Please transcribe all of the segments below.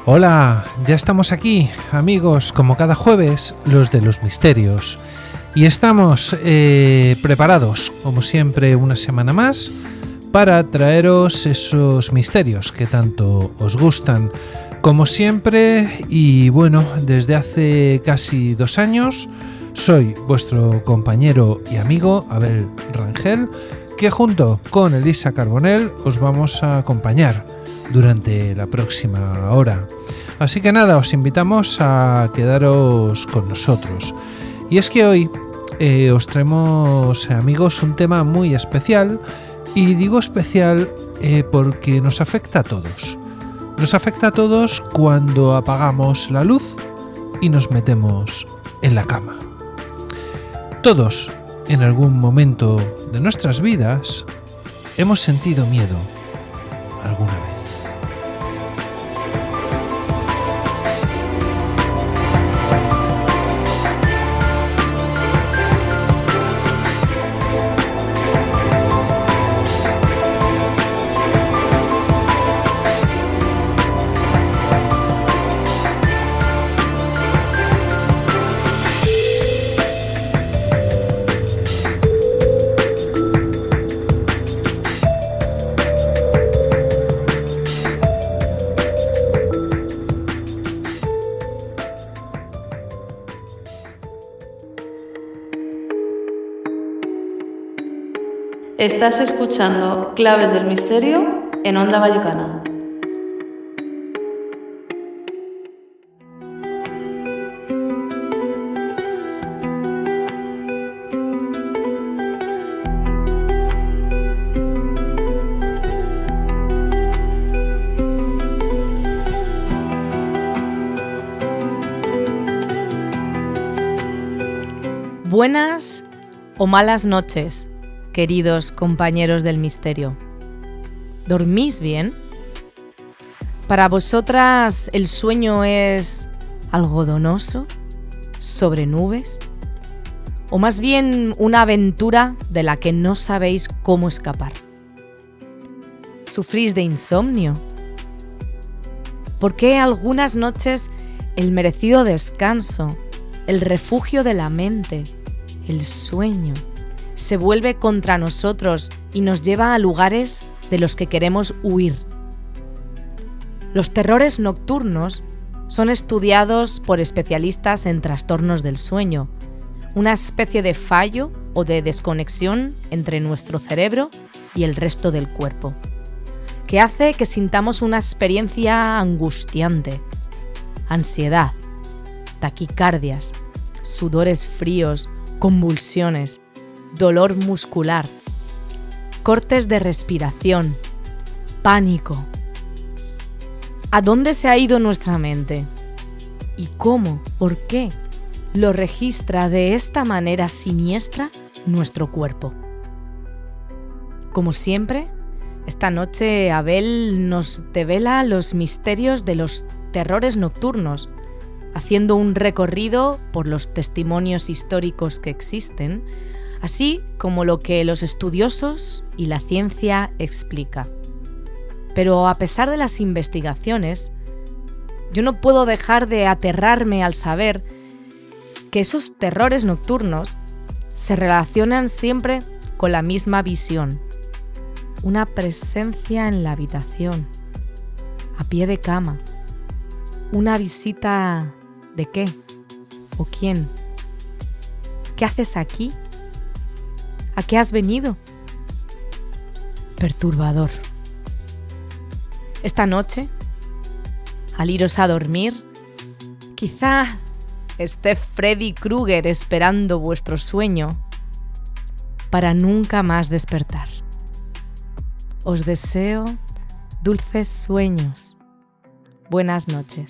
Hola, ya estamos aquí, amigos, como cada jueves, los de los misterios. Y estamos preparados, como siempre, una semana más para traeros esos misterios que tanto os gustan. Como siempre, y bueno, desde hace casi 2 años, soy vuestro compañero y amigo Abel Rangel, que junto con Elisa Carbonell os vamos a acompañar durante la próxima hora. Así que nada, os invitamos a quedaros con nosotros. Y es que hoy os traemos, amigos, un tema muy especial. Y digo especial porque nos afecta a todos. Nos afecta a todos cuando apagamos la luz y nos metemos en la cama. Todos, en algún momento de nuestras vidas, hemos sentido miedo alguna vez. Estás escuchando Claves del Misterio en Onda Vallecana. Buenas o malas noches, queridos compañeros del misterio. ¿Dormís bien? ¿Para vosotras el sueño es algodonoso, sobre nubes? ¿O más bien una aventura de la que no sabéis cómo escapar? ¿Sufrís de insomnio? ¿Por qué algunas noches el merecido descanso, el refugio de la mente, el sueño, se vuelve contra nosotros y nos lleva a lugares de los que queremos huir? Los terrores nocturnos son estudiados por especialistas en trastornos del sueño, una especie de fallo o de desconexión entre nuestro cerebro y el resto del cuerpo, que hace que sintamos una experiencia angustiante, ansiedad, taquicardias, sudores fríos, convulsiones, dolor muscular, cortes de respiración, pánico. ¿A dónde se ha ido nuestra mente? ¿Y cómo, por qué, lo registra de esta manera siniestra nuestro cuerpo? Como siempre, esta noche Abel nos devela los misterios de los terrores nocturnos, haciendo un recorrido por los testimonios históricos que existen, así como lo que los estudiosos y la ciencia explica. Pero a pesar de las investigaciones, yo no puedo dejar de aterrarme al saber que esos terrores nocturnos se relacionan siempre con la misma visión, una presencia en la habitación, a pie de cama, una visita. ¿De qué? ¿O quién? ¿Qué haces aquí? ¿A qué has venido? Perturbador. Esta noche, al iros a dormir, quizá esté Freddy Krueger esperando vuestro sueño para nunca más despertar. Os deseo dulces sueños. Buenas noches.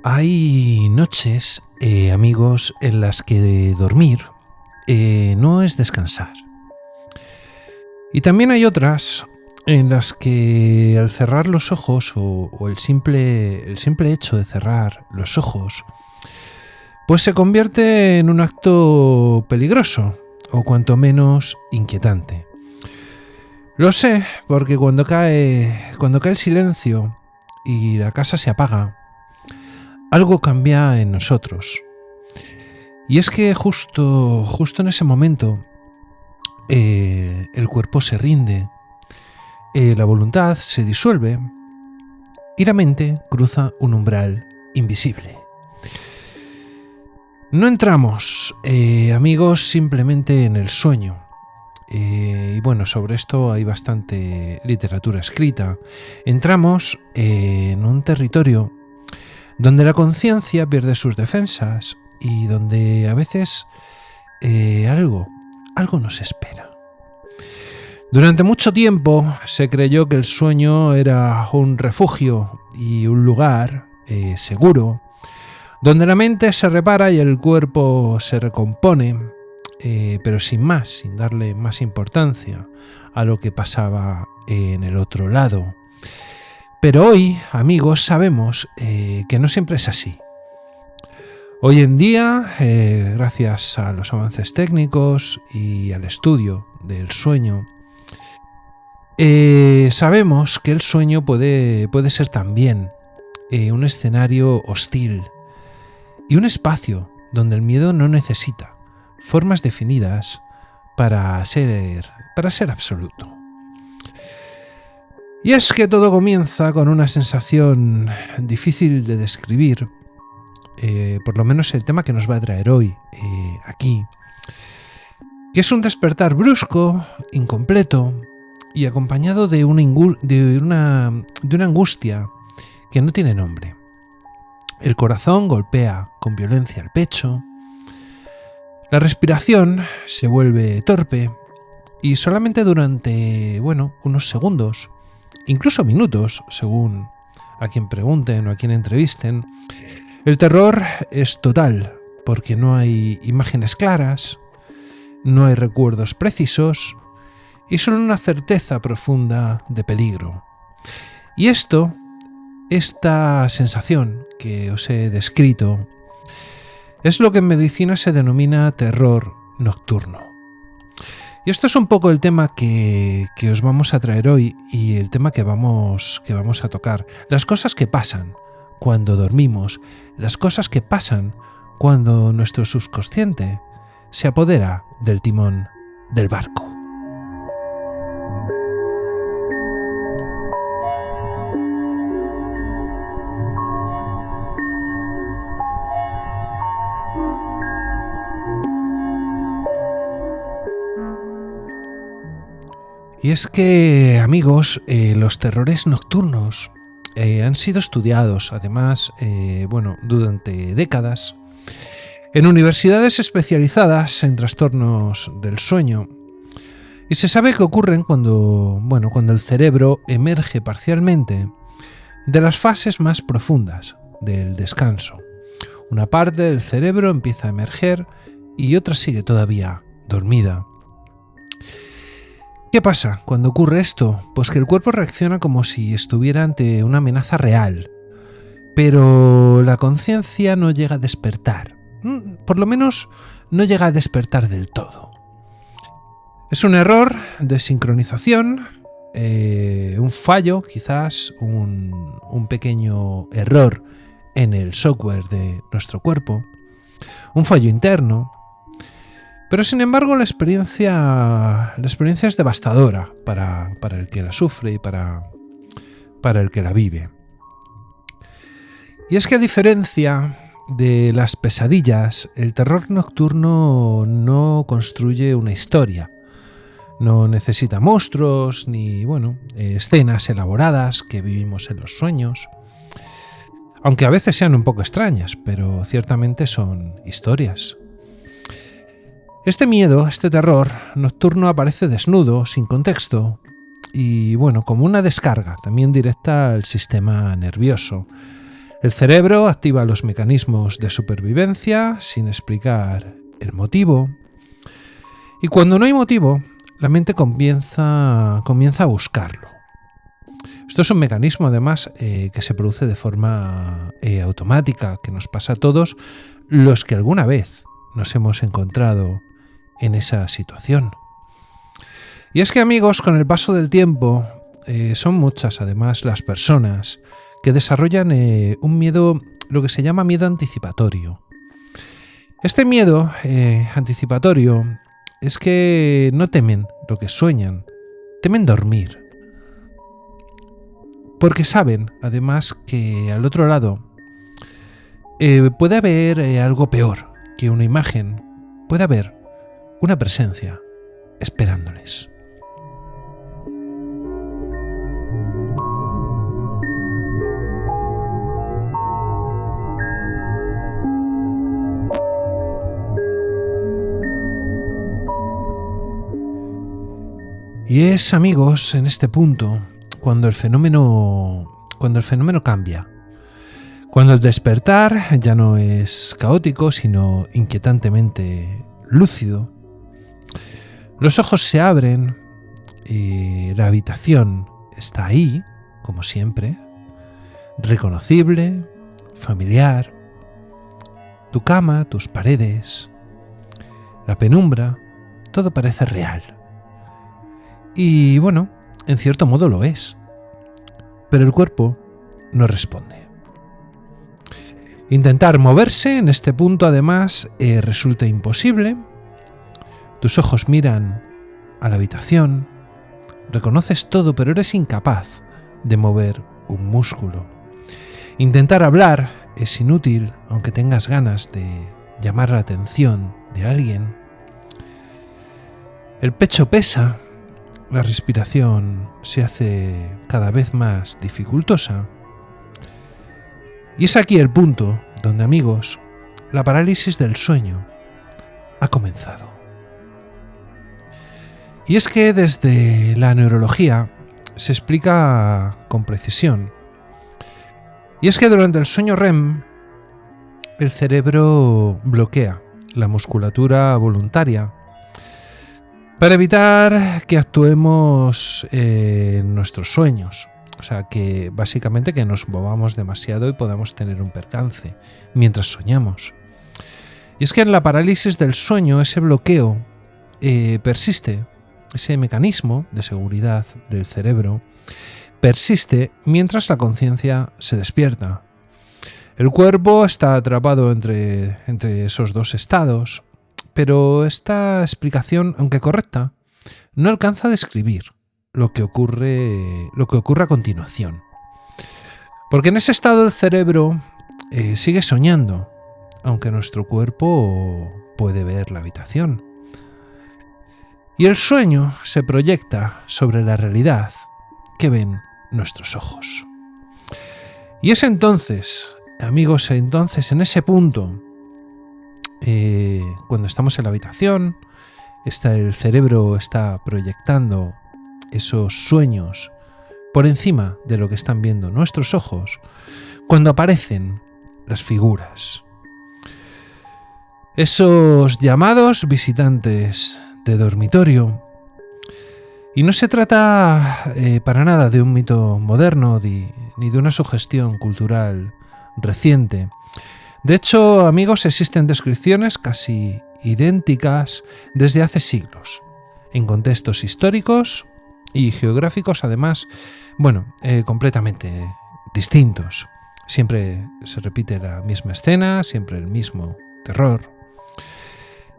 Hay noches, amigos, en las que dormir no es descansar. Y también hay otras en las que al cerrar los ojos o el simple hecho de cerrar los ojos, pues se convierte en un acto peligroso o cuanto menos inquietante. Lo sé porque cuando cae el silencio y la casa se apaga, algo cambia en nosotros. Y es que justo en ese momento el cuerpo se rinde, la voluntad se disuelve y la mente cruza un umbral invisible. No entramos, amigos, simplemente en el sueño. Y bueno, sobre esto hay bastante literatura escrita. Entramos en un territorio donde la conciencia pierde sus defensas y donde a veces algo nos espera. Durante mucho tiempo se creyó que el sueño era un refugio y un lugar seguro, donde la mente se repara y el cuerpo se recompone, pero sin darle más importancia a lo que pasaba en el otro lado. Pero hoy, amigos, sabemos que no siempre es así. Hoy en día, gracias a los avances técnicos y al estudio del sueño, sabemos que el sueño puede ser también un escenario hostil y un espacio donde el miedo no necesita formas definidas para ser absoluto. Y es que todo comienza con una sensación difícil de describir, por lo menos el tema que nos va a traer hoy aquí, que es un despertar brusco, incompleto y acompañado de una angustia que no tiene nombre. El corazón golpea con violencia el pecho, la respiración se vuelve torpe y solamente durante, unos segundos, incluso minutos, según a quien pregunten o a quien entrevisten, el terror es total, porque no hay imágenes claras, no hay recuerdos precisos y solo una certeza profunda de peligro. Y esta sensación que os he descrito, es lo que en medicina se denomina terror nocturno. Y esto es un poco el tema que os vamos a traer hoy y el tema que vamos a tocar. Las cosas que pasan cuando dormimos, las cosas que pasan cuando nuestro subconsciente se apodera del timón del barco. Y es que, amigos, los terrores nocturnos han sido estudiados, además, durante décadas, en universidades especializadas en trastornos del sueño. Y se sabe que ocurren cuando el cerebro emerge parcialmente de las fases más profundas del descanso. Una parte del cerebro empieza a emerger y otra sigue todavía dormida. ¿Qué pasa cuando ocurre esto? Pues que el cuerpo reacciona como si estuviera ante una amenaza real, pero la conciencia no llega a despertar. Por lo menos no llega a despertar del todo. Es un error de sincronización, un fallo, quizás un pequeño error en el software de nuestro cuerpo, un fallo interno. Pero sin embargo la experiencia es devastadora para el que la sufre y para el que la vive. Y es que a diferencia de las pesadillas, el terror nocturno no construye una historia. No necesita monstruos ni escenas elaboradas que vivimos en los sueños. Aunque a veces sean un poco extrañas, pero ciertamente son historias. Este miedo, este terror nocturno aparece desnudo, sin contexto y como una descarga también directa al sistema nervioso. El cerebro activa los mecanismos de supervivencia sin explicar el motivo. Y cuando no hay motivo, la mente comienza a buscarlo. Esto es un mecanismo, además, que se produce de forma automática, que nos pasa a todos los que alguna vez nos hemos encontrado en esa situación. Y es que, amigos, con el paso del tiempo, son muchas, además, las personas que desarrollan un miedo, lo que se llama miedo anticipatorio. Este miedo anticipatorio es que no temen lo que sueñan, temen dormir. Porque saben, además, que al otro lado puede haber algo peor que una imagen, puede haber una presencia esperándoles. Y es, amigos, en este punto cuando el fenómeno cambia. Cuando el despertar ya no es caótico, sino inquietantemente lúcido. Los ojos se abren y la habitación está ahí, como siempre, reconocible, familiar. Tu cama, tus paredes, la penumbra, todo parece real. Y bueno, en cierto modo lo es, pero el cuerpo no responde. Intentar moverse en este punto, además, resulta imposible. Tus ojos miran a la habitación, reconoces todo, pero eres incapaz de mover un músculo. Intentar hablar es inútil, aunque tengas ganas de llamar la atención de alguien. El pecho pesa. La respiración se hace cada vez más dificultosa. Y es aquí el punto donde, amigos, la parálisis del sueño ha comenzado. Y es que desde la neurología se explica con precisión. Y es que durante el sueño REM, el cerebro bloquea la musculatura voluntaria para evitar que actuemos en nuestros sueños. O sea, que básicamente que nos movamos demasiado y podamos tener un percance mientras soñamos. Y es que en la parálisis del sueño ese bloqueo persiste, ese mecanismo de seguridad del cerebro persiste mientras la conciencia se despierta. El cuerpo está atrapado entre esos dos estados. Pero esta explicación, aunque correcta, no alcanza a describir lo que ocurre a continuación. Porque en ese estado el cerebro sigue soñando, aunque nuestro cuerpo puede ver la habitación. Y el sueño se proyecta sobre la realidad que ven nuestros ojos. Y es entonces, amigos, en ese punto, cuando estamos en la habitación, el cerebro está proyectando esos sueños por encima de lo que están viendo nuestros ojos, cuando aparecen las figuras. Esos llamados visitantes de dormitorio. Y no se trata para nada de un mito moderno ni de una sugestión cultural reciente. De hecho, amigos, existen descripciones casi idénticas desde hace siglos, en contextos históricos y geográficos, además, completamente distintos. Siempre se repite la misma escena, siempre el mismo terror.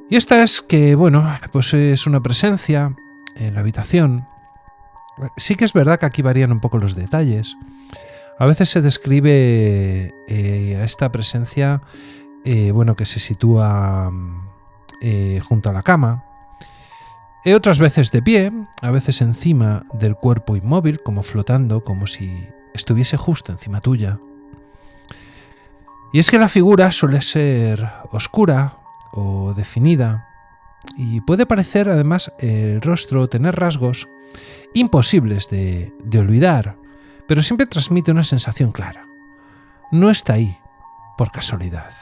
Y esta es que, pues es una presencia en la habitación. Sí que es verdad que aquí varían un poco los detalles. A veces se describe a esta presencia que se sitúa junto a la cama, otras veces de pie, a veces encima del cuerpo inmóvil, como flotando, como si estuviese justo encima tuya. Y es que la figura suele ser oscura o definida y puede parecer además el rostro tener rasgos imposibles de olvidar, pero siempre transmite una sensación clara. no está ahí por casualidad.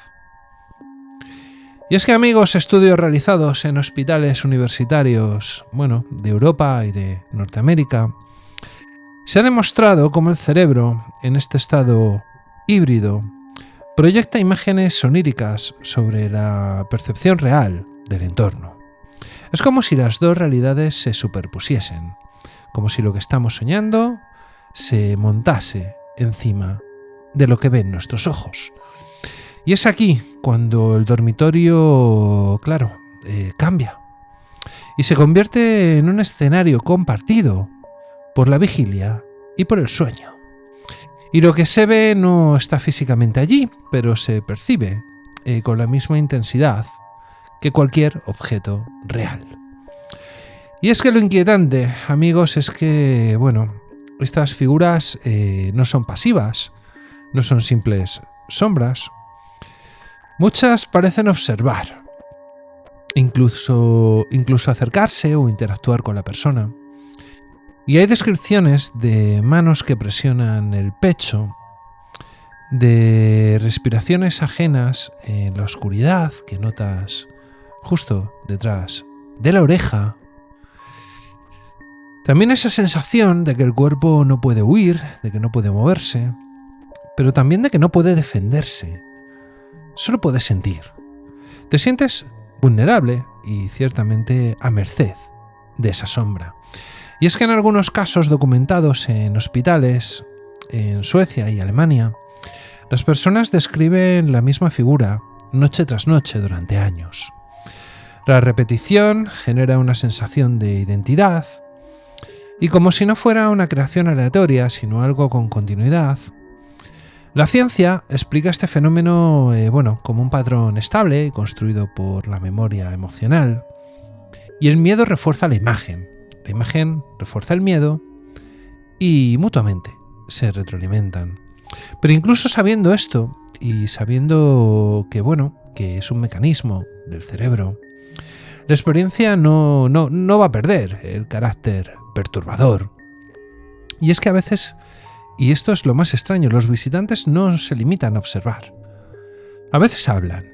Y es que, amigos, estudios realizados en hospitales universitarios, de Europa y de Norteamérica, se ha demostrado cómo el cerebro, en este estado híbrido, proyecta imágenes oníricas sobre la percepción real del entorno. Es como si las dos realidades se superpusiesen, como si lo que estamos soñando se montase encima de lo que ven nuestros ojos. Y es aquí cuando el dormitorio, cambia y se convierte en un escenario compartido por la vigilia y por el sueño. Y lo que se ve no está físicamente allí, pero se percibe con la misma intensidad que cualquier objeto real. Y es que lo inquietante, amigos, es que, estas figuras no son pasivas, no son simples sombras. Muchas parecen observar, incluso acercarse o interactuar con la persona. Y hay descripciones de manos que presionan el pecho, de respiraciones ajenas en la oscuridad que notas justo detrás de la oreja. También esa sensación de que el cuerpo no puede huir, de que no puede moverse, pero también de que no puede defenderse. Solo puedes sentir. Te sientes vulnerable y ciertamente a merced de esa sombra. Y es que en algunos casos documentados en hospitales, en Suecia y Alemania, las personas describen la misma figura noche tras noche durante años. La repetición genera una sensación de identidad y, como si no fuera una creación aleatoria, sino algo con continuidad, la ciencia explica este fenómeno como un patrón estable construido por la memoria emocional, y el miedo refuerza la imagen refuerza el miedo y mutuamente se retroalimentan. Pero incluso sabiendo esto y sabiendo que es un mecanismo del cerebro, la experiencia no va a perder el carácter perturbador. Y es que a veces, y esto es lo más extraño, los visitantes no se limitan a observar. A veces hablan.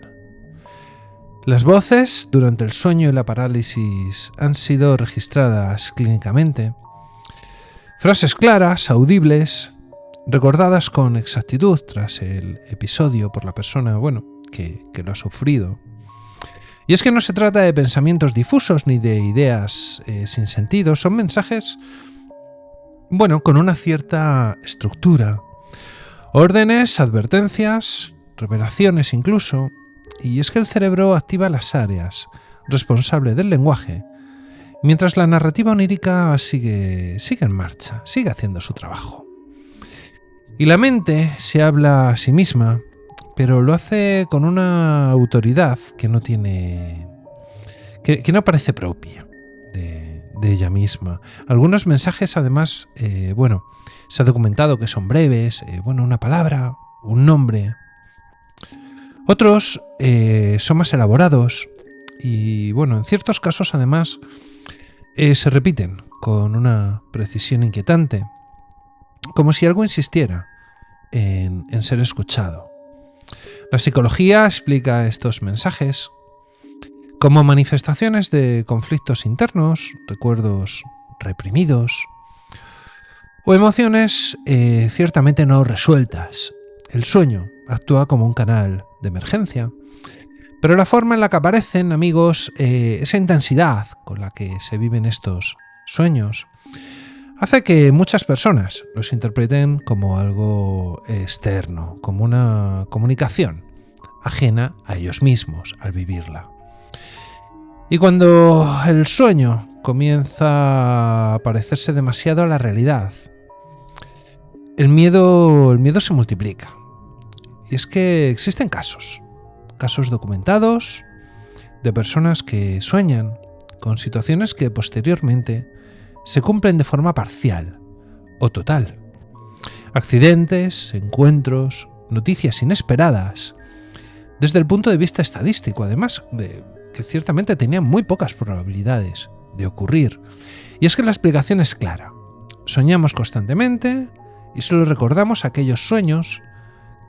Las voces durante el sueño y la parálisis han sido registradas clínicamente. Frases claras, audibles, recordadas con exactitud tras el episodio por la persona que lo ha sufrido. Y es que no se trata de pensamientos difusos ni de ideas sin sentido, son mensajes con una cierta estructura. Órdenes, advertencias, revelaciones incluso. Y es que el cerebro activa las áreas responsables del lenguaje, mientras la narrativa onírica sigue en marcha, sigue haciendo su trabajo. Y la mente se habla a sí misma, pero lo hace con una autoridad que no tiene, que no parece propia de ella misma. Algunos mensajes, además, se ha documentado que son breves, una palabra, un nombre. Otros son más elaborados y, en ciertos casos, además, se repiten con una precisión inquietante, como si algo insistiera en ser escuchado. La psicología explica estos mensajes como manifestaciones de conflictos internos, recuerdos reprimidos o emociones ciertamente no resueltas. El sueño actúa como un canal de emergencia, pero la forma en la que aparecen, amigos, esa intensidad con la que se viven estos sueños, hace que muchas personas los interpreten como algo externo, como una comunicación ajena a ellos mismos al vivirla. Y cuando el sueño comienza a parecerse demasiado a la realidad, el miedo se multiplica. Y es que existen casos documentados de personas que sueñan con situaciones que posteriormente se cumplen de forma parcial o total. Accidentes, encuentros, noticias inesperadas, desde el punto de vista estadístico, además de que ciertamente tenían muy pocas probabilidades de ocurrir. Y es que la explicación es clara. Soñamos constantemente y solo recordamos aquellos sueños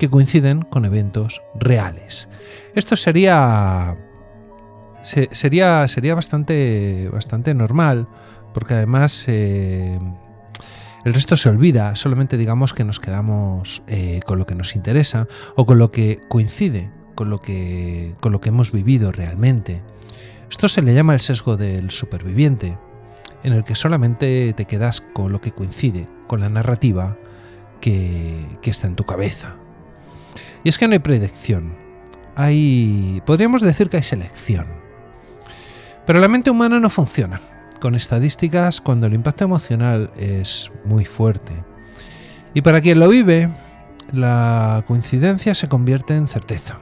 que coinciden con eventos reales. Esto sería bastante normal, porque además el resto se olvida, solamente digamos que nos quedamos con lo que nos interesa o con lo que coincide con lo que hemos vivido realmente. Esto se le llama el sesgo del superviviente, en el que solamente te quedas con lo que coincide con la narrativa que está en tu cabeza. Y es que no hay predicción, podríamos decir que hay selección. Pero la mente humana no funciona con estadísticas cuando el impacto emocional es muy fuerte. Y para quien lo vive, la coincidencia se convierte en certeza.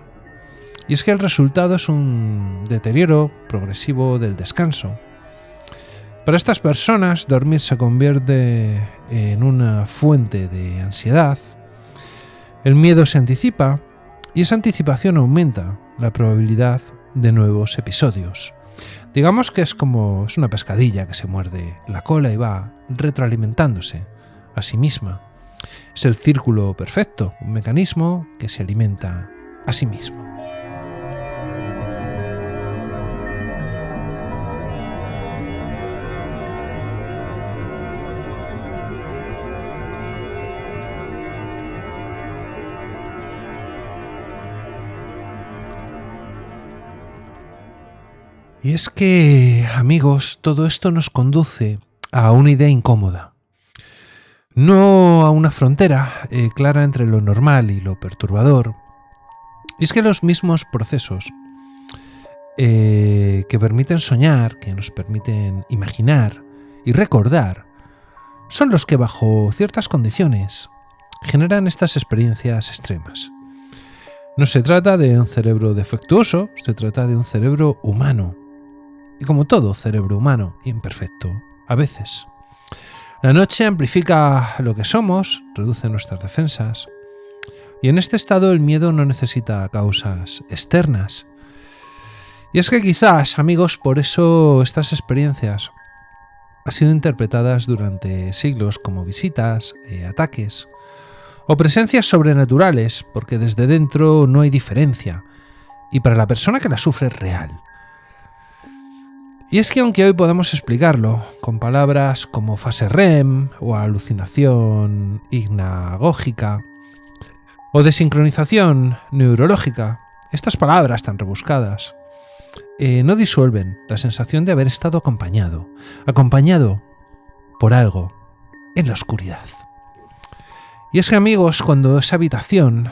Y es que el resultado es un deterioro progresivo del descanso. Para estas personas, dormir se convierte en una fuente de ansiedad. El miedo se anticipa y esa anticipación aumenta la probabilidad de nuevos episodios. Digamos que es una pescadilla que se muerde la cola y va retroalimentándose a sí misma. Es el círculo perfecto, un mecanismo que se alimenta a sí mismo. Y es que, amigos, todo esto nos conduce a una idea incómoda. No a una frontera clara entre lo normal y lo perturbador. Y es que los mismos procesos que permiten soñar, que nos permiten imaginar y recordar, son los que bajo ciertas condiciones generan estas experiencias extremas. No se trata de un cerebro defectuoso, se trata de un cerebro humano. Y como todo cerebro humano, imperfecto, a veces. La noche amplifica lo que somos, reduce nuestras defensas. Y en este estado el miedo no necesita causas externas. Y es que quizás, amigos, por eso estas experiencias han sido interpretadas durante siglos como visitas, ataques o presencias sobrenaturales, porque desde dentro no hay diferencia. Y para la persona que la sufre es real. Y es que aunque hoy podamos explicarlo con palabras como fase REM o alucinación hipnagógica o desincronización neurológica, estas palabras tan rebuscadas no disuelven la sensación de haber estado acompañado por algo en la oscuridad. Y es que, amigos, cuando esa habitación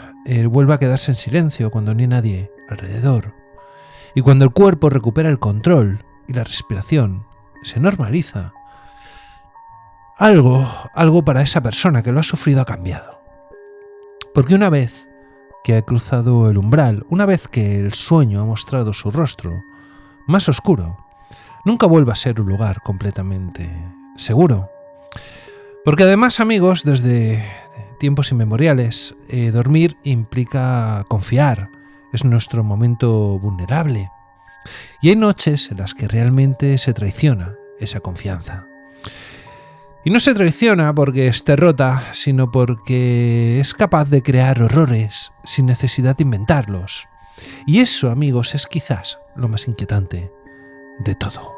vuelve a quedarse en silencio, cuando no hay nadie alrededor, y cuando el cuerpo recupera el control y la respiración se normaliza, algo para esa persona que lo ha sufrido ha cambiado. Porque una vez que ha cruzado el umbral, una vez que el sueño ha mostrado su rostro más oscuro, nunca vuelve a ser un lugar completamente seguro. Porque además, amigos, desde tiempos inmemoriales, dormir implica confiar, es nuestro momento vulnerable. Y hay noches en las que realmente se traiciona esa confianza. Y no se traiciona porque esté rota, sino porque es capaz de crear horrores sin necesidad de inventarlos. Y eso, amigos, es quizás lo más inquietante de todo.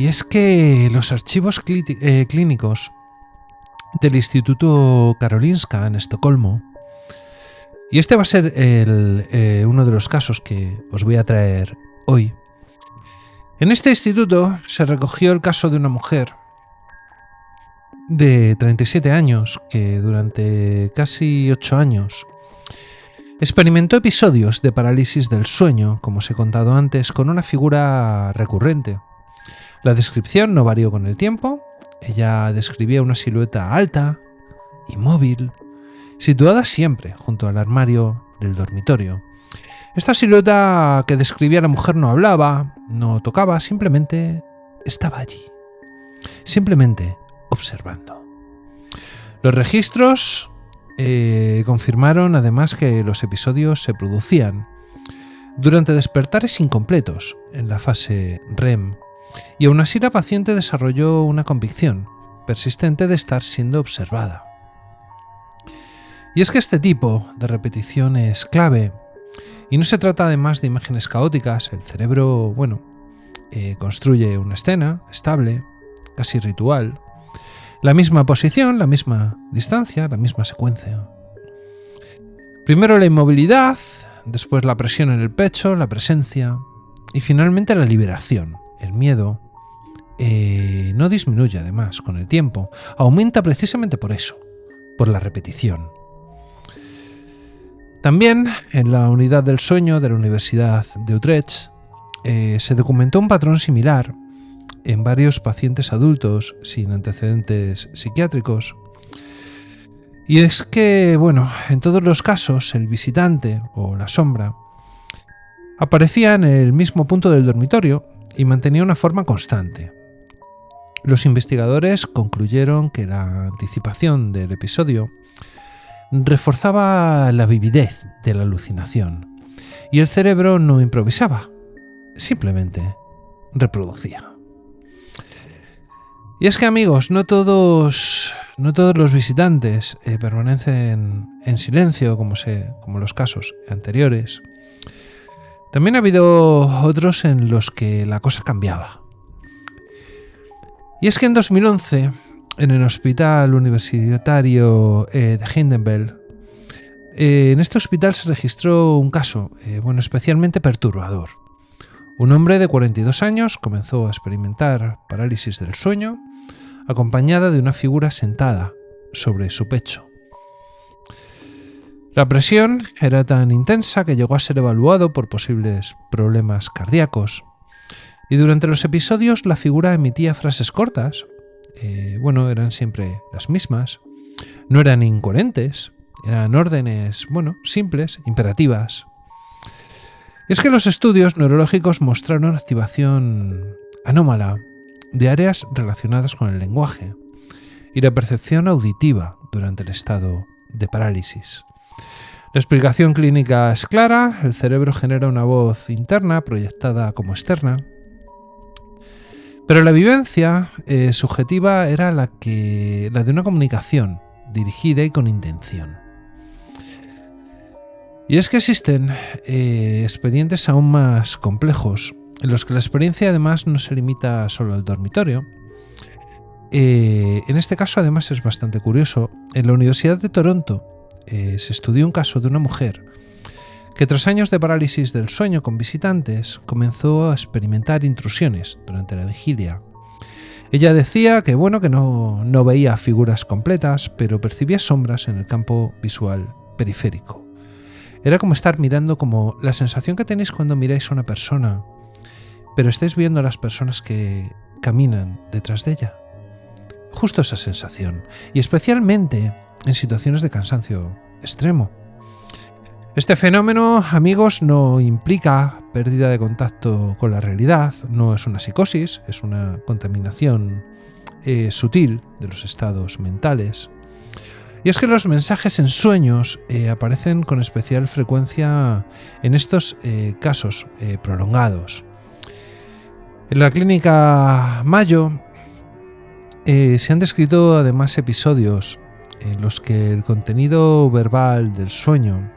Y es que los archivos clínicos del Instituto Karolinska en Estocolmo, y este va a ser uno de los casos que os voy a traer hoy. En este instituto se recogió el caso de una mujer de 37 años que durante casi 8 años experimentó episodios de parálisis del sueño, como os he contado antes, con una figura recurrente. La descripción no varió con el tiempo. Ella describía una silueta alta, inmóvil, situada siempre junto al armario del dormitorio. Esta silueta que describía a la mujer no hablaba, no tocaba, simplemente estaba allí, simplemente observando. Los registros confirmaron además que los episodios se producían durante despertares incompletos en la fase REM, y aún así la paciente desarrolló una convicción persistente de estar siendo observada. Y es que este tipo de repetición es clave, y no se trata además de imágenes caóticas. El cerebro, construye una escena estable, casi ritual, la misma posición, la misma distancia, la misma secuencia. Primero la inmovilidad, después la presión en el pecho, la presencia y finalmente la liberación. El miedo no disminuye además con el tiempo, aumenta precisamente por eso, por la repetición. También en la unidad del sueño de la Universidad de Utrecht se documentó un patrón similar en varios pacientes adultos sin antecedentes psiquiátricos. Y es que, en todos los casos el visitante o la sombra aparecía en el mismo punto del dormitorio y mantenía una forma constante. Los investigadores concluyeron que la anticipación del episodio reforzaba la vividez de la alucinación y el cerebro no improvisaba, simplemente reproducía. Y es que, amigos, no todos los visitantes permanecen en silencio como los casos anteriores. También ha habido otros en los que la cosa cambiaba. Y es que en 2011, en el Hospital Universitario de Heidelberg, en este hospital se registró un caso especialmente perturbador. Un hombre de 42 años comenzó a experimentar parálisis del sueño, acompañada de una figura sentada sobre su pecho. La presión era tan intensa que llegó a ser evaluado por posibles problemas cardíacos. Y durante los episodios la figura emitía frases cortas, eran siempre las mismas, no eran incoherentes, eran órdenes, simples, imperativas. Y es que los estudios neurológicos mostraron activación anómala de áreas relacionadas con el lenguaje y la percepción auditiva durante el estado de parálisis. La explicación clínica es clara: el cerebro genera una voz interna proyectada como externa, pero la vivencia subjetiva era la de una comunicación dirigida y con intención. Y es que existen expedientes aún más complejos, en los que la experiencia además no se limita solo al dormitorio. En este caso además es bastante curioso. En la Universidad de Toronto se estudió un caso de una mujer que tras años de parálisis del sueño con visitantes comenzó a experimentar intrusiones durante la vigilia. Ella decía que no veía figuras completas, pero percibía sombras en el campo visual periférico. Era como estar mirando, como la sensación que tenéis cuando miráis a una persona, pero estáis viendo a las personas que caminan detrás de ella. Justo esa sensación, y especialmente en situaciones de cansancio extremo. Este fenómeno, amigos, no implica pérdida de contacto con la realidad, no es una psicosis, es una contaminación sutil de los estados mentales. Y es que los mensajes en sueños aparecen con especial frecuencia en estos casos prolongados. En la clínica Mayo se han descrito además episodios en los que el contenido verbal del sueño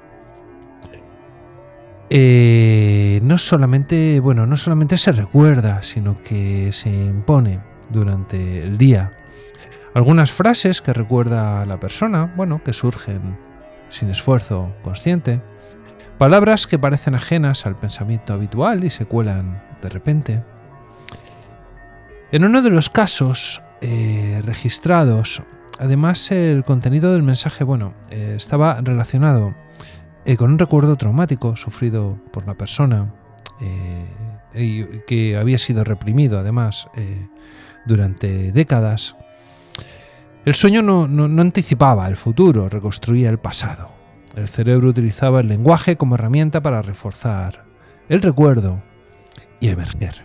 no solamente se recuerda, sino que se impone durante el día. Algunas frases que recuerda a la persona, que surgen sin esfuerzo consciente. Palabras que parecen ajenas al pensamiento habitual y se cuelan de repente. En uno de los casos registrados, además el contenido del mensaje estaba relacionado con un recuerdo traumático sufrido por la persona y que había sido reprimido además durante décadas. El sueño no anticipaba el futuro, reconstruía el pasado. El cerebro utilizaba el lenguaje como herramienta para reforzar el recuerdo y emerger.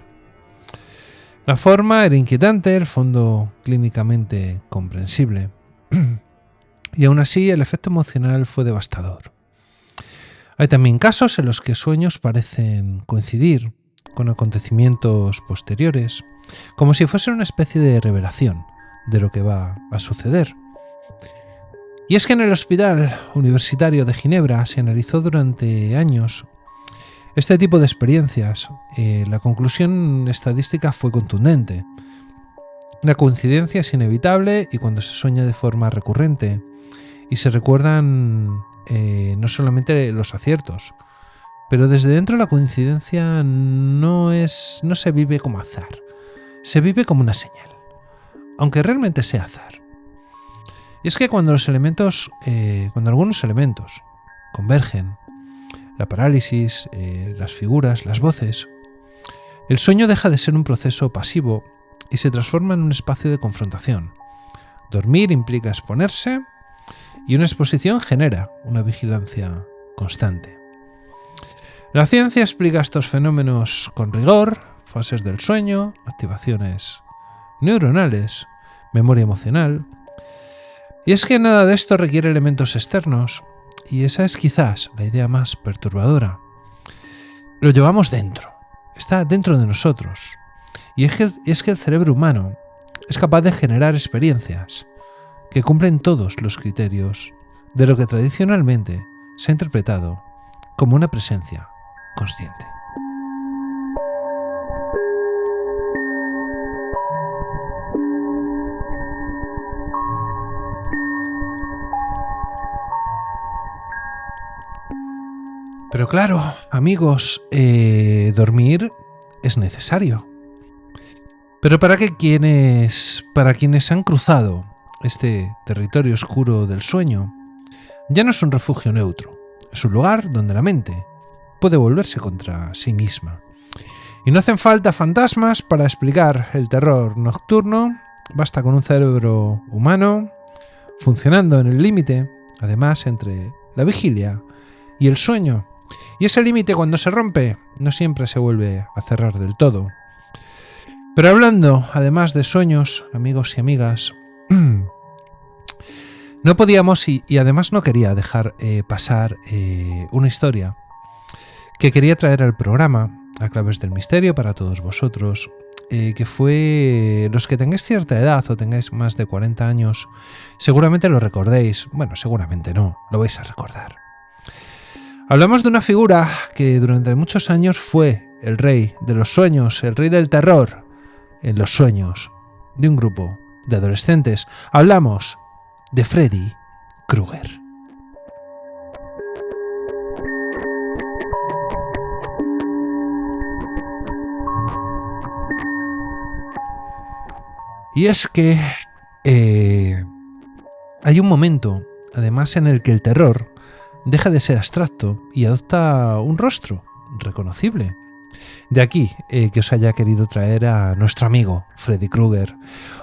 La forma era inquietante, el fondo clínicamente comprensible. Y aún así el efecto emocional fue devastador. Hay también casos en los que sueños parecen coincidir con acontecimientos posteriores, como si fuese una especie de revelación de lo que va a suceder. Y es que en el Hospital Universitario de Ginebra se analizó durante años este tipo de experiencias. La conclusión estadística fue contundente. La coincidencia es inevitable y cuando se sueña de forma recurrente y se recuerdan no solamente los aciertos, pero desde dentro la coincidencia no se vive como azar, se vive como una señal, aunque realmente sea azar. Y es que cuando algunos elementos convergen, la parálisis, las figuras, las voces, el sueño deja de ser un proceso pasivo y se transforma en un espacio de confrontación. Dormir implica exponerse y una exposición genera una vigilancia constante. La ciencia explica estos fenómenos con rigor: fases del sueño, activaciones neuronales, memoria emocional. Y es que nada de esto requiere elementos externos, y esa es quizás la idea más perturbadora. Lo llevamos dentro, está dentro de nosotros, y es que el cerebro humano es capaz de generar experiencias que cumplen todos los criterios de lo que tradicionalmente se ha interpretado como una presencia consciente. Pero claro, amigos, dormir es necesario. Pero para quienes han cruzado este territorio oscuro del sueño, ya no es un refugio neutro, es un lugar donde la mente puede volverse contra sí misma. Y no hacen falta fantasmas para explicar el terror nocturno, basta con un cerebro humano funcionando en el límite, además, entre la vigilia y el sueño. Y ese límite, cuando se rompe, no siempre se vuelve a cerrar del todo. Pero hablando, además de sueños, amigos y amigas, no podíamos y además no quería dejar pasar una historia que quería traer al programa, a Claves del Misterio, para todos vosotros, que fue, los que tengáis cierta edad o tengáis más de 40 años, seguramente lo recordéis. Bueno, seguramente no, lo vais a recordar. Hablamos de una figura que durante muchos años fue el rey de los sueños, el rey del terror en los sueños de un grupo de adolescentes. Hablamos de Freddy Krueger. Y es que hay un momento, además, en el que el terror deja de ser abstracto y adopta un rostro reconocible. De aquí que os haya querido traer a nuestro amigo Freddy Krueger.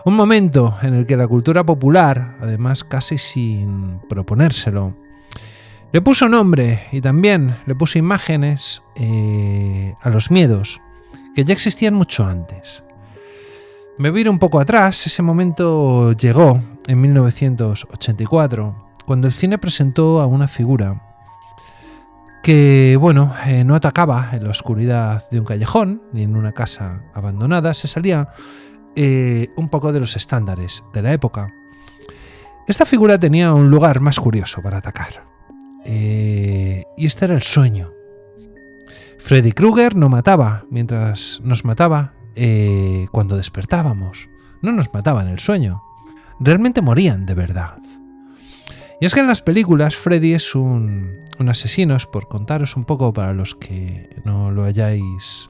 Un momento en el que la cultura popular, además casi sin proponérselo, le puso nombre y también le puso imágenes a los miedos que ya existían mucho antes. Me voy a ir un poco atrás. Ese momento llegó en 1984, cuando el cine presentó a una figura que, no atacaba en la oscuridad de un callejón ni en una casa abandonada, se salía un poco de los estándares de la época. Esta figura tenía un lugar más curioso para atacar, y este era el sueño. Freddy Krueger no mataba mientras nos mataba cuando despertábamos, no nos mataba en el sueño, realmente morían de verdad. Y es que en las películas Freddy es un asesino, es por contaros un poco para los que no lo hayáis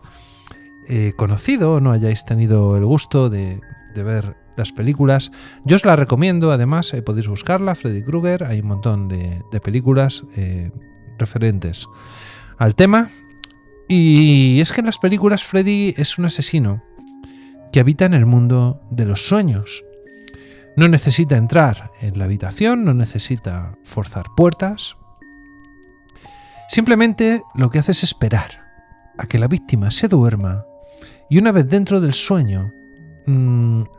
conocido o no hayáis tenido el gusto de ver las películas. Yo os la recomiendo, además podéis buscarla, Freddy Krueger, hay un montón de películas referentes al tema. Y es que en las películas Freddy es un asesino que habita en el mundo de los sueños. No necesita entrar en la habitación, no necesita forzar puertas, Simplemente lo que hace es esperar a que la víctima se duerma y una vez dentro del sueño,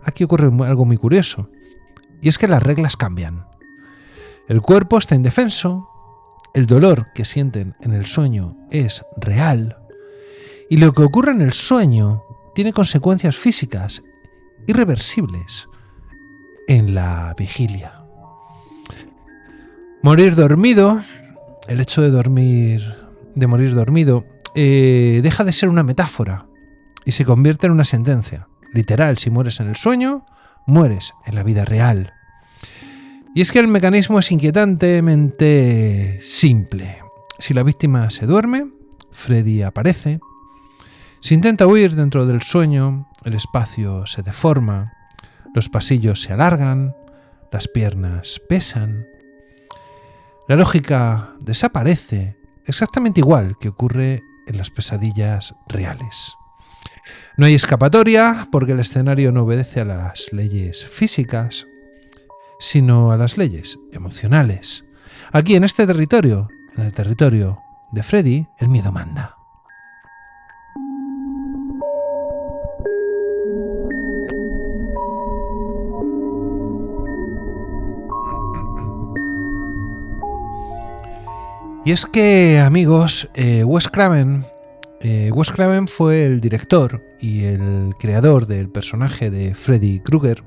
aquí ocurre algo muy curioso, y es que las reglas cambian. El cuerpo está indefenso, el dolor que sienten en el sueño es real y lo que ocurre en el sueño tiene consecuencias físicas irreversibles en la vigilia. Morir dormido, el hecho de morir dormido, deja de ser una metáfora y se convierte en una sentencia. Literal, si mueres en el sueño, mueres en la vida real. Y es que el mecanismo es inquietantemente simple. Si la víctima se duerme, Freddy aparece. Si intenta huir dentro del sueño, el espacio se deforma, los pasillos se alargan, las piernas pesan. La lógica desaparece exactamente igual que ocurre en las pesadillas reales. No hay escapatoria porque el escenario no obedece a las leyes físicas, sino a las leyes emocionales. Aquí en este territorio, en el territorio de Freddy, el miedo manda. Y es que, amigos, Wes Craven fue el director y el creador del personaje de Freddy Krueger,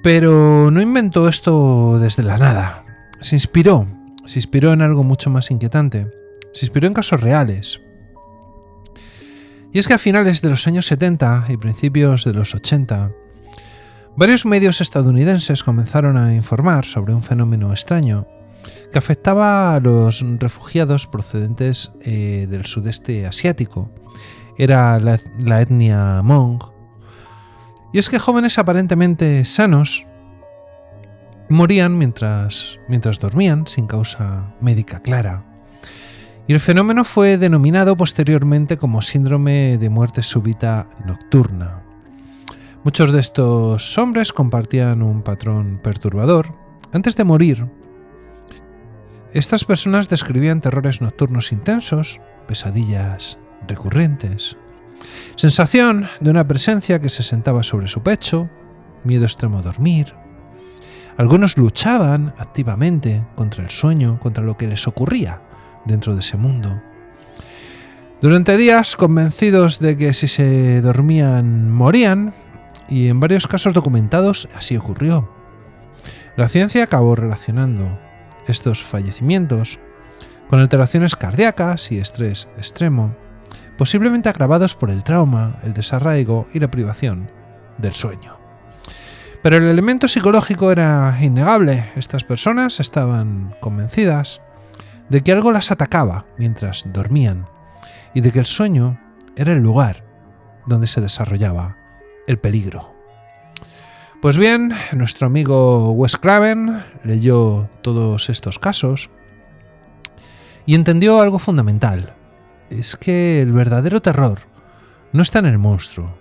pero no inventó esto desde la nada. Se inspiró en algo mucho más inquietante. Se inspiró en casos reales. Y es que a finales de los años 70 y principios de los 80, varios medios estadounidenses comenzaron a informar sobre un fenómeno extraño que afectaba a los refugiados procedentes del sudeste asiático. Era la etnia Hmong. Y es que jóvenes aparentemente sanos morían mientras dormían sin causa médica clara. Y el fenómeno fue denominado posteriormente como síndrome de muerte súbita nocturna. Muchos de estos hombres compartían un patrón perturbador. Antes de morir, estas personas describían terrores nocturnos intensos, pesadillas recurrentes, sensación de una presencia que se sentaba sobre su pecho, miedo extremo a dormir. Algunos luchaban activamente contra el sueño, contra lo que les ocurría dentro de ese mundo. Durante días, convencidos de que si se dormían, morían, y en varios casos documentados así ocurrió. La ciencia acabó relacionando estos fallecimientos con alteraciones cardíacas y estrés extremo, posiblemente agravados por el trauma, el desarraigo y la privación del sueño. Pero el elemento psicológico era innegable. Estas personas estaban convencidas de que algo las atacaba mientras dormían y de que el sueño era el lugar donde se desarrollaba el peligro. Pues bien, nuestro amigo Wes Craven leyó todos estos casos y entendió algo fundamental. Es que el verdadero terror no está en el monstruo.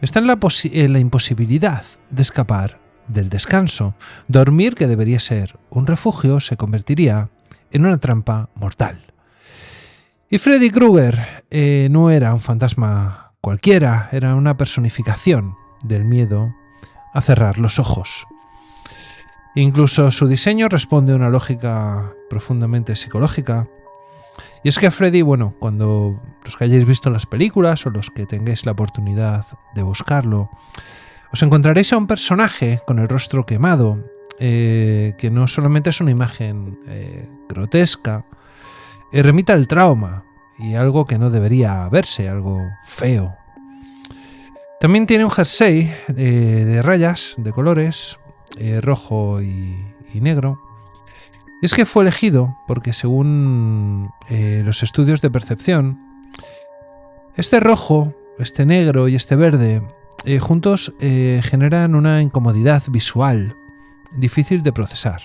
Está en la imposibilidad de escapar del descanso. Dormir, que debería ser un refugio, se convertiría en una trampa mortal. Y Freddy Krueger no era un fantasma cualquiera, era una personificación del miedo a cerrar los ojos. Incluso su diseño responde a una lógica profundamente psicológica. Y es que Freddy, cuando los que hayáis visto las películas o los que tengáis la oportunidad de buscarlo, os encontraréis a un personaje con el rostro quemado, que no solamente es una imagen grotesca, remite al trauma y algo que no debería verse, algo feo. También tiene un jersey de rayas, de colores, rojo y negro. Y es que fue elegido porque, según los estudios de percepción, este rojo, este negro y este verde juntos generan una incomodidad visual difícil de procesar.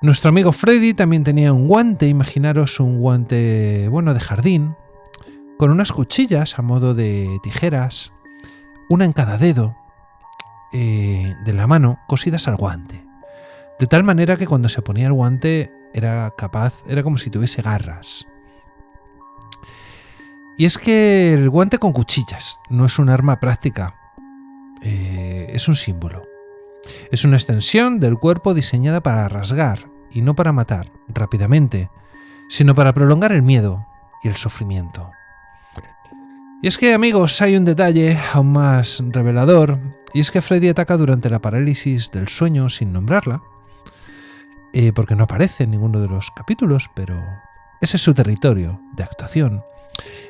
Nuestro amigo Freddy también tenía un guante, imaginaros un guante de jardín, con unas cuchillas a modo de tijeras, una en cada dedo de la mano, cosidas al guante. De tal manera que cuando se ponía el guante era como si tuviese garras. Y es que el guante con cuchillas no es un arma práctica, es un símbolo. Es una extensión del cuerpo diseñada para rasgar y no para matar rápidamente, sino para prolongar el miedo y el sufrimiento. Y es que, amigos, hay un detalle aún más revelador, y es que Freddy ataca durante la parálisis del sueño sin nombrarla, porque no aparece en ninguno de los capítulos, pero ese es su territorio de actuación.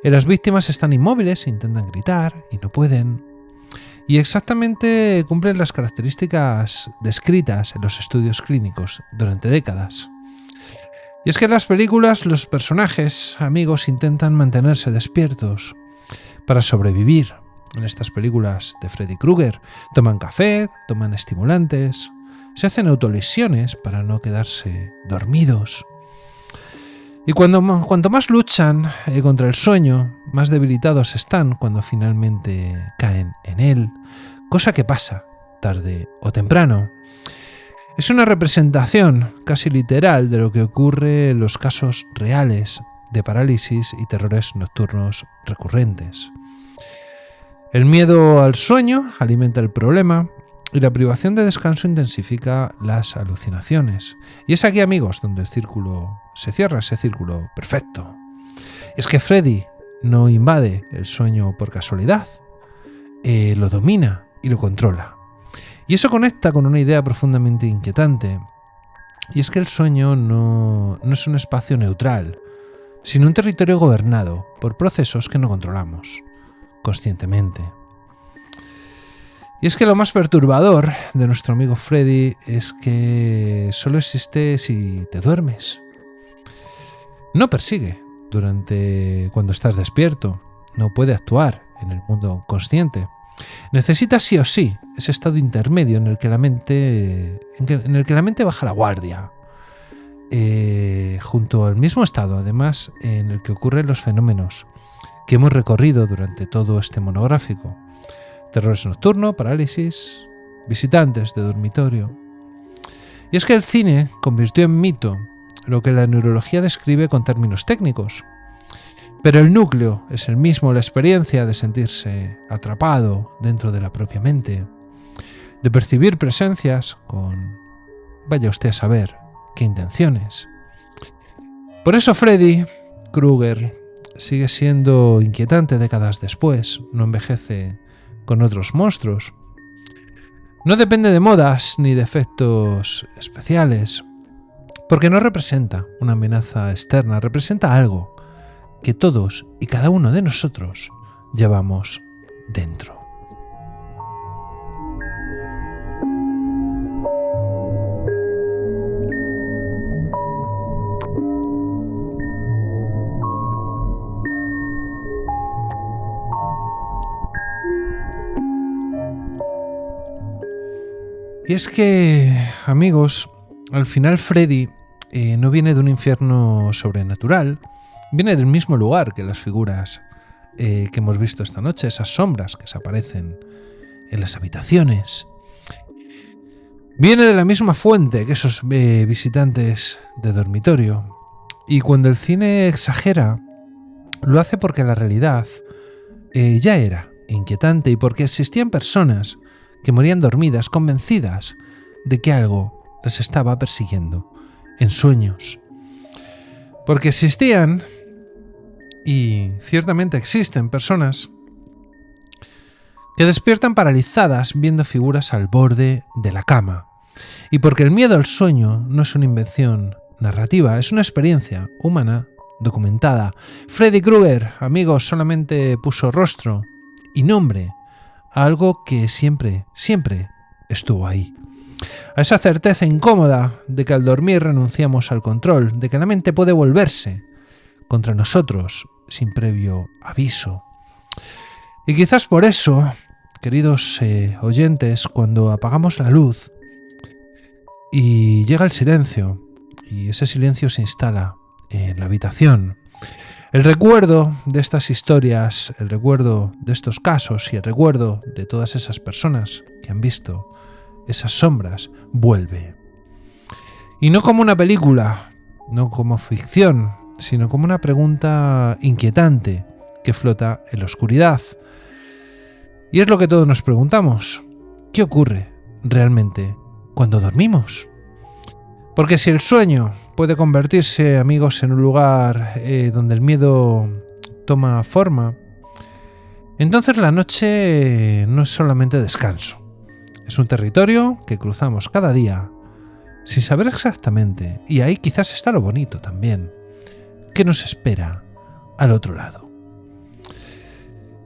Y las víctimas están inmóviles, intentan gritar y no pueden. Y exactamente cumplen las características descritas en los estudios clínicos durante décadas. Y es que en las películas los personajes, amigos, intentan mantenerse despiertos para sobrevivir. En estas películas de Freddy Krueger toman café, toman estimulantes, se hacen autolesiones para no quedarse dormidos. Y cuanto más luchan contra el sueño, más debilitados están cuando finalmente caen en él, cosa que pasa tarde o temprano. Es una representación casi literal de lo que ocurre en los casos reales de parálisis y terrores nocturnos recurrentes. El miedo al sueño alimenta el problema y la privación de descanso intensifica las alucinaciones. Y es aquí, amigos, donde el círculo se cierra, ese círculo perfecto. Es que Freddy no invade el sueño por casualidad, lo domina y lo controla. Y eso conecta con una idea profundamente inquietante, y es que el sueño no es un espacio neutral, sino un territorio gobernado por procesos que no controlamos conscientemente. Y es que lo más perturbador de nuestro amigo Freddy es que solo existe si te duermes. No persigue cuando estás despierto, no puede actuar en el mundo consciente. Necesita sí o sí ese estado intermedio en el que la mente baja la guardia, junto al mismo estado, además, en el que ocurren los fenómenos que hemos recorrido durante todo este monográfico: terrores nocturno, parálisis, visitantes de dormitorio. Y es que el cine convirtió en mito lo que la neurología describe con términos técnicos, pero el núcleo es el mismo, la experiencia de sentirse atrapado dentro de la propia mente, de percibir presencias con, vaya usted a saber, qué intenciones. Por eso Freddy Krueger sigue siendo inquietante décadas después, no envejece con otros monstruos. No depende de modas ni de efectos especiales, porque no representa una amenaza externa, representa algo que todos y cada uno de nosotros llevamos dentro. Y es que, amigos, al final Freddy no viene de un infierno sobrenatural, viene del mismo lugar que las figuras que hemos visto esta noche, esas sombras que se aparecen en las habitaciones. Viene de la misma fuente que esos visitantes de dormitorio. Y cuando el cine exagera, lo hace porque la realidad ya era inquietante y porque existían personas que morían dormidas, convencidas de que algo les estaba persiguiendo en sueños. Porque existían, y ciertamente existen, personas que despiertan paralizadas viendo figuras al borde de la cama. Y porque el miedo al sueño no es una invención narrativa, es una experiencia humana documentada. Freddy Krueger, amigos, solamente puso rostro y nombre a algo que siempre, siempre estuvo ahí. A esa certeza incómoda de que al dormir renunciamos al control, de que la mente puede volverse contra nosotros sin previo aviso. Y quizás por eso, queridos oyentes, cuando apagamos la luz y llega el silencio, y ese silencio se instala en la habitación, el recuerdo de estas historias, el recuerdo de estos casos y el recuerdo de todas esas personas que han visto esas sombras vuelve. Y no como una película, no como ficción, sino como una pregunta inquietante que flota en la oscuridad. Y es lo que todos nos preguntamos: ¿qué ocurre realmente cuando dormimos? Porque si el sueño puede convertirse, amigos, en un lugar donde el miedo toma forma, entonces la noche no es solamente descanso. Es un territorio que cruzamos cada día sin saber exactamente, y ahí quizás está lo bonito también, qué nos espera al otro lado.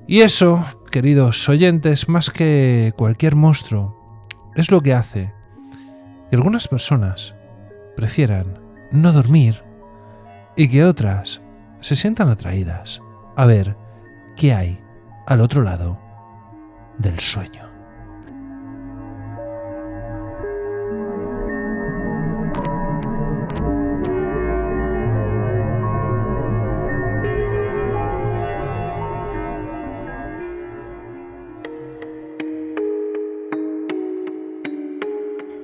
Y eso, queridos oyentes, más que cualquier monstruo, es lo que hace que algunas personas prefieran no dormir y que otras se sientan atraídas a ver qué hay al otro lado del sueño.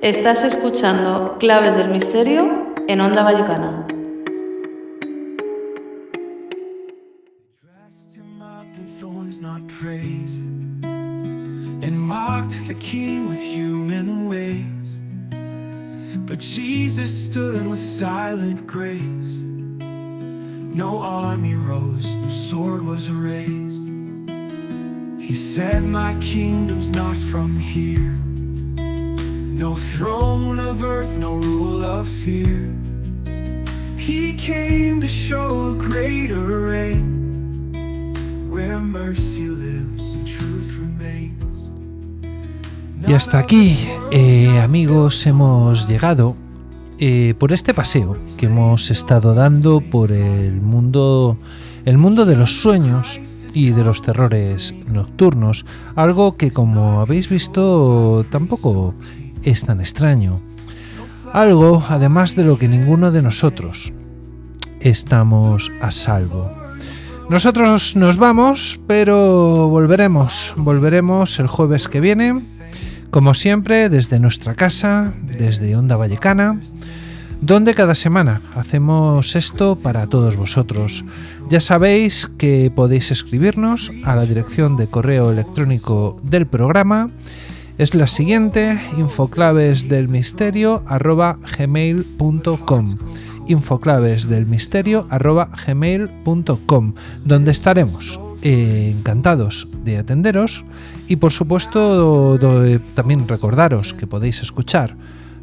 Estás escuchando Claves del Misterio en Onda Vallecana. And mocked the king with human ways, but Jesus stood with silent grace. No army rose, no sword was raised. He said, my kingdom's not from here. No throne of earth, no rule of fear. He came to show a greater reign, where mercy lives and truth remains. Y hasta aquí, amigos, hemos llegado por este paseo que hemos estado dando por el mundo de los sueños y de los terrores nocturnos, algo que, como habéis visto, tampoco es tan extraño. Algo, además, de lo que ninguno de nosotros estamos a salvo. Nosotros nos vamos, pero volveremos el jueves que viene, como siempre, desde nuestra casa, desde Onda Vallecana, donde cada semana hacemos esto para todos vosotros. Ya sabéis que podéis escribirnos a la dirección de correo electrónico del programa. Es la siguiente: infoclavesdelmisterio@gmail.com, infoclavesdelmisterio@gmail.com, donde estaremos encantados de atenderos. Y por supuesto también recordaros que podéis escuchar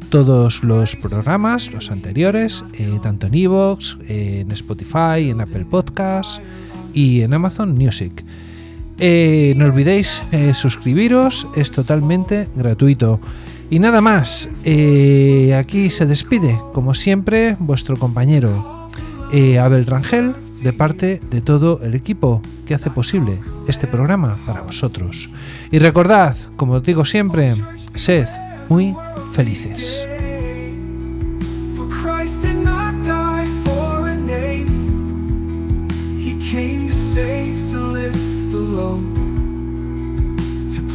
todos los programas, los anteriores, tanto en iVoox, en Spotify, en Apple Podcasts y en Amazon Music. No olvidéis suscribiros, es totalmente gratuito. Y nada más, aquí se despide, como siempre, vuestro compañero Abel Rangel, de parte de todo el equipo que hace posible este programa para vosotros. Y recordad, como os digo siempre, sed muy felices.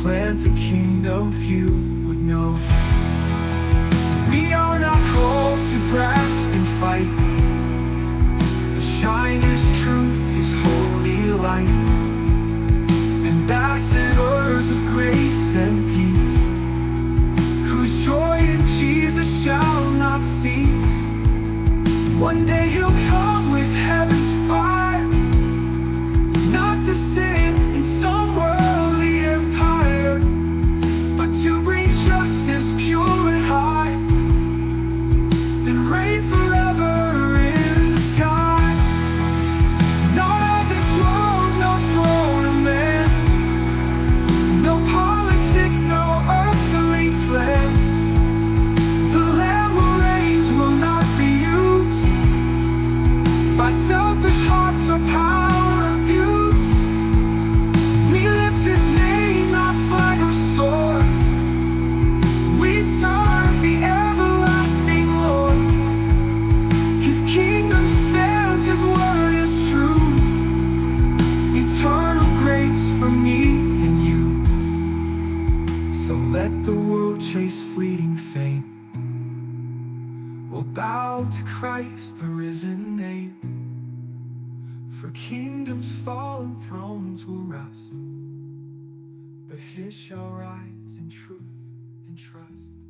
Plant a kingdom few would know. We are not called to grasp and fight, but shine His truth, His holy light. Ambassadors of grace and peace, whose joy in Jesus shall not cease. One day He'll come with heaven's fire, not to sit in some worldly empire, but to bring justice pure and high, and reign forever in the sky. Not of this world, no throne of man, no politic, no earthly plan. The Lamb who reigns will not be used by selfish hearts or power abused. We lift His name, not flag or sword. We serve the everlasting Lord. His kingdom stands, His word is true. Eternal grace for me and you. So let the world chase fleeting fame. We'll bow bow to Christ, the risen name. For kingdoms fall and thrones will rust, but his shall rise in truth and trust.